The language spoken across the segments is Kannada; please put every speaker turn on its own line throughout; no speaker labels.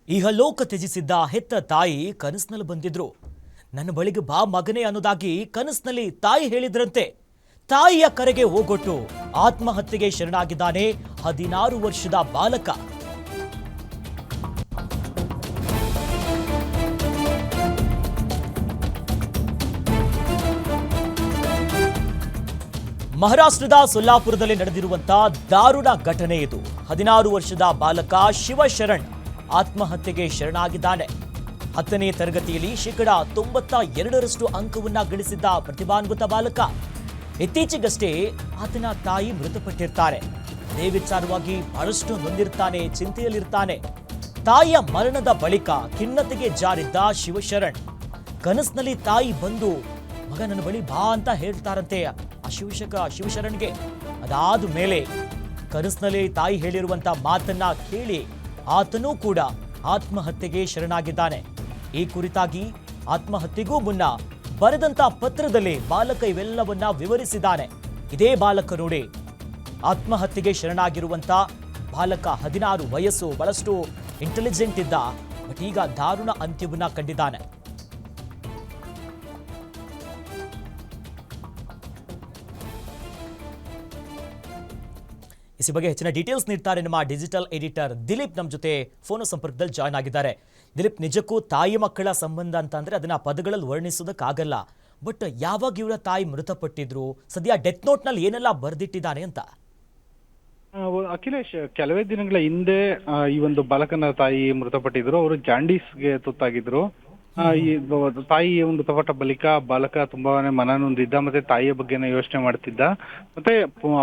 ಇಹಲೋಕ ತ್ಯಜಿಸಿದ್ದ ಹೆತ್ತ ತಾಯಿ ಕನಸಿನಲ್ಲಿ ಬಂದಿದ್ರು. ನನ್ನ ಬಳಿಗೆ ಬಾ ಮಗನೇ ಅನ್ನೋದಾಗಿ ಕನಸಿನಲ್ಲಿ ತಾಯಿ ಹೇಳಿದ್ರಂತೆ. ತಾಯಿಯ ಕರೆಗೆ ಓಗೊಟ್ಟು ಆತ್ಮಹತ್ಯೆಗೆ ಶರಣಾಗಿದ್ದಾನೆ 16 ವರ್ಷದ ಬಾಲಕ. ಮಹಾರಾಷ್ಟ್ರದ ಸೊಲ್ಲಾಪುರದಲ್ಲಿ ನಡೆದಿರುವಂತಹ ದಾರುಣ ಘಟನೆ ಇದು. 16 ವರ್ಷದ ಬಾಲಕ ಶಿವಶರಣ್ ಆತ್ಮಹತ್ಯೆಗೆ ಶರಣಾಗಿದ್ದಾನೆ. 10ನೇ ತರಗತಿಯಲ್ಲಿ 92% ಅಂಕವನ್ನ ಗಳಿಸಿದ್ದ ಪ್ರತಿಭಾನ್ವಿತ ಬಾಲಕ. ಇತ್ತೀಚೆಗಷ್ಟೇ ಆತನ ತಾಯಿ ಮೃತಪಟ್ಟಿರ್ತಾರೆ. ಅದೇ ವಿಚಾರವಾಗಿ ಬಹಳಷ್ಟು ನೊಂದಿರ್ತಾನೆ, ಚಿಂತೆಯಲ್ಲಿರ್ತಾನೆ. ತಾಯಿಯ ಮರಣದ ಬಳಿಕ ಖಿನ್ನತೆಗೆ ಜಾರಿದ್ದ ಶಿವಶರಣ್ ಕನಸಿನಲ್ಲಿ ತಾಯಿ ಬಂದು ಮಗ ನನ್ನ ಬಳಿ ಬಾ ಅಂತ ಹೇಳ್ತಾರಂತೆ ಆ ಶಿವಶರಣ್ಗೆ. ಅದಾದ ಮೇಲೆ ಕನಸಿನಲ್ಲಿ ತಾಯಿ ಹೇಳಿರುವಂತ ಮಾತನ್ನ ಕೇಳಿ ಆತನೂ ಕೂಡ ಆತ್ಮಹತ್ಯೆಗೆ ಶರಣಾಗಿದ್ದಾನೆ. ಈ ಕುರಿತಾಗಿ ಆತ್ಮಹತ್ಯೆಗೂ ಮುನ್ನ ಬರೆದಂತ ಪತ್ರದಲ್ಲಿ ಬಾಲಕ ಇವೆಲ್ಲವನ್ನ ವಿವರಿಸಿದ್ದಾನೆ. ಇದೇ ಬಾಲಕ ನೋಡಿ, ಆತ್ಮಹತ್ಯೆಗೆ ಶರಣಾಗಿರುವಂತ ಬಾಲಕ 16 ವಯಸ್ಸು, ಬಹಳಷ್ಟು ಇಂಟೆಲಿಜೆಂಟ್ ಇದ್ದ. ಬಟ್ ಈಗ ದಾರುಣ ಅಂತ್ಯವನ್ನ ಕಂಡಿದ್ದಾನೆ. ಈ ಬಗ್ಗೆ ಹೆಚ್ಚಿನ ಡೀಟೇಲ್ಸ್ ನೀಡ್ತಾರೆ ನಮ್ಮ ಡಿಜಿಟಲ್ ಎಡಿಟರ್ ದಿಲೀಪ್. ನಮ್ಮ ಜೊತೆ ಫೋನ್ ಸಂಪರ್ಕದಲ್ಲಿ ಜಾಯ್ನ್ ಆಗಿದ್ದಾರೆ. ದಿಲೀಪ್, ನಿಜಕ್ಕೂ ತಾಯಿ ಮಕ್ಕಳ ಸಂಬಂಧ ಅಂತಂದ್ರೆ ಅದನ್ನ ಪದಗಳಲ್ಲಿ ವರ್ಣಿಸೋದಕ್ಕಾಗಲ್ಲ. ಬಟ್ ಯಾವಾಗ ಇವರ ತಾಯಿ ಮೃತಪಟ್ಟಿದ್ರು, ಸದ್ಯ ಡೆತ್ ನೋಟ್ ನಲ್ಲಿ ಏನೆಲ್ಲ ಬರೆದಿಟ್ಟಿದ್ದಾನೆ ಅಂತ?
ಅಖಿಲೇಶ್, ಕೆಲವೇ ದಿನಗಳ ಹಿಂದೆ ಈ ಒಂದು ಬಾಲಕನ ತಾಯಿ ಮೃತಪಟ್ಟಿದ್ರು. ಅವರು ಜಾಂಡೀಸ್ಗೆ ತುತ್ತಾಗಿದ್ರು. ಈ ತಾಯಿ ಮೃತಪಟ್ಟ ಬಳಿಕ ಬಾಲಕ ತುಂಬಾನೇ ಮನನೊಂದಿದ್ದ, ಮತ್ತೆ ತಾಯಿಯ ಬಗ್ಗೆನೇ ಯೋಚನೆ ಮಾಡ್ತಿದ್ದ. ಮತ್ತೆ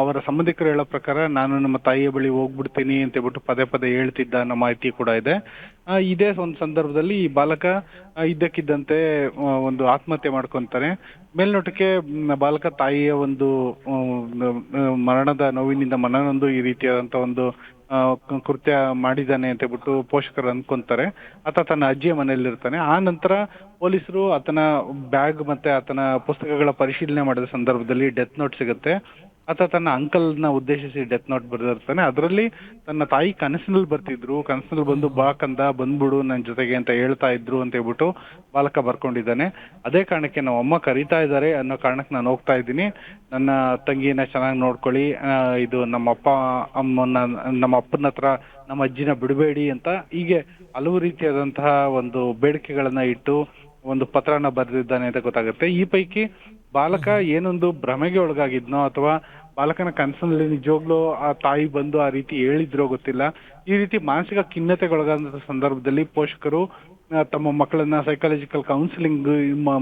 ಅವರ ಸಂಬಂಧಿಕರು ಹೇಳೋ ಪ್ರಕಾರ ನಾನು ನಮ್ಮ ತಾಯಿಯ ಬಳಿ ಹೋಗ್ಬಿಡ್ತೀನಿ ಅಂತ ಹೇಳ್ಬಿಟ್ಟು ಪದೇ ಪದೇ ಹೇಳ್ತಿದ್ದ ಅನ್ನೋ ಮಾಹಿತಿ ಕೂಡ ಇದೆ. ಇದೇ ಒಂದು ಸಂದರ್ಭದಲ್ಲಿ ಈ ಬಾಲಕ ಇದ್ದಕ್ಕಿದ್ದಂತೆ ಒಂದು ಆತ್ಮಹತ್ಯೆ ಮಾಡ್ಕೊಂತಾನೆ. ಮೇಲ್ನೋಟಕ್ಕೆ ಬಾಲಕ ತಾಯಿಯ ಒಂದು ಮರಣದ ನೋವಿನಿಂದ ಮನನೊಂದು ಈ ರೀತಿಯಾದಂತ ಒಂದು ಕೃತ್ಯ ಮಾಡಿದ್ದಾನೆ ಅಂತ ಹೇಳ್ಬಿಟ್ಟು ಪೋಷಕರು ಅನ್ಕೊಂತಾರೆ. ಆತ ತನ್ನ ಅಜ್ಜಿಯ ಮನೆಯಲ್ಲಿರ್ತಾನೆ. ಆ ನಂತರ ಪೊಲೀಸರು ಆತನ ಬ್ಯಾಗ್ ಮತ್ತೆ ಆತನ ಪುಸ್ತಕಗಳ ಪರಿಶೀಲನೆ ಮಾಡಿದ ಸಂದರ್ಭದಲ್ಲಿ ಡೆತ್ ನೋಟ್ ಸಿಗುತ್ತೆ. ಆತ ತನ್ನ ಅಂಕಲ್ನ ಉದ್ದೇಶಿಸಿ ಡೆತ್ ನೋಟ್ ಬರೆದಿರ್ತಾನೆ. ಅದರಲ್ಲಿ ತನ್ನ ತಾಯಿ ಕನಸಿನಲ್ಲಿ ಬರ್ತಿದ್ರು, ಕನಸಿನಲ್ಲಿ ಬಂದು ಬಾ ಕಂದ ಬಂದ್ಬಿಡು ನನ್ನ ಜೊತೆಗೆ ಅಂತ ಹೇಳ್ತಾ ಇದ್ರು ಅಂತ ಹೇಳ್ಬಿಟ್ಟು ಬಾಲಕ ಬರ್ಕೊಂಡಿದ್ದಾನೆ. ಅದೇ ಕಾರಣಕ್ಕೆ ನಮ್ಮ ಅಮ್ಮ ಕರೀತಾ ಇದ್ದಾರೆ ಅನ್ನೋ ಕಾರಣಕ್ಕೆ ನಾನು ಹೋಗ್ತಾ ಇದ್ದೀನಿ, ನನ್ನ ತಂಗಿನ ಚೆನ್ನಾಗಿ ನೋಡ್ಕೊಳ್ಳಿ, ಇದು ನಮ್ಮ ಅಪ್ಪನ ಹತ್ರ ನಮ್ಮ ಅಜ್ಜಿನ ಬಿಡಬೇಡಿ ಅಂತ ಹೀಗೆ ಹಲವು ರೀತಿಯಾದಂತಹ ಒಂದು ಬೇಡಿಕೆಗಳನ್ನ ಇಟ್ಟು ಒಂದು ಪತ್ರನ ಬರೆದಿದ್ದಾನೆ ಅಂತ ಗೊತ್ತಾಗುತ್ತೆ. ಈ ಪೈಕಿ ಬಾಲಕ ಏನೊಂದು ಭ್ರಮೆಗೆ ಒಳಗಾಗಿದ್ನೋ ಅಥವಾ ಬಾಲಕನ ಕನಸಿನಲ್ಲಿ ನಿಜವಾಗ್ಲೂ ಆ ತಾಯಿ ಬಂದು ಆ ರೀತಿ ಹೇಳಿದ್ರೋ ಗೊತ್ತಿಲ್ಲ. ಈ ರೀತಿ ಮಾನಸಿಕ ಖಿನ್ನತೆಗೊಳಗಾದ ಸಂದರ್ಭದಲ್ಲಿ ಪೋಷಕರು ತಮ್ಮ ಮಕ್ಕಳನ್ನ ಸೈಕಾಲಜಿಕಲ್ ಕೌನ್ಸಿಲಿಂಗ್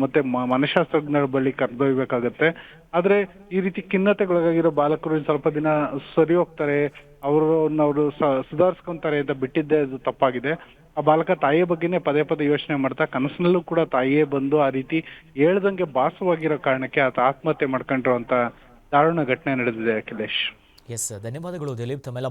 ಮತ್ತೆ ಮನಃಶಾಸ್ತ್ರಜ್ಞರ ಬಳಿ ಕರೆದೊಯ್ಬೇಕಾಗತ್ತೆ. ಆದ್ರೆ ಈ ರೀತಿ ಖಿನ್ನತೆಗೊಳಗಾಗಿರೋ ಬಾಲಕರು ಸ್ವಲ್ಪ ದಿನ ಸರಿ ಹೋಗ್ತಾರೆ, ಅವರು ಸುಧಾರಿಸ್ಕೊಂತಾರೆ ಅಂತ ಬಿಟ್ಟಿದ್ದೇ ಅದು ತಪ್ಪಾಗಿದೆ. ಆ ಬಾಲಕ ತಾಯಿಯ ಬಗ್ಗೆನೇ ಪದೇ ಪದೇ ಯೋಚನೆ ಮಾಡ್ತಾ ಕನಸಿನಲ್ಲೂ ಕೂಡ ತಾಯಿಯೇ ಬಂದು ಆ ರೀತಿ ಹೇಳ್ದಂಗೆ ಭಾಸವಾಗಿರೋ ಕಾರಣಕ್ಕೆ ಆತ ಆತ್ಮಹತ್ಯೆ ಮಾಡ್ಕೊಂಡಿರುವಂತ ದಾರುಣ ಘಟನೆ ನಡೆದಿದೆ. ಅಖಿಲೇಶ್,
ಎಸ್, ಧನ್ಯವಾದಗಳು ದಿಲೀಪ್ ತಮ್ಮೆಲ್ಲ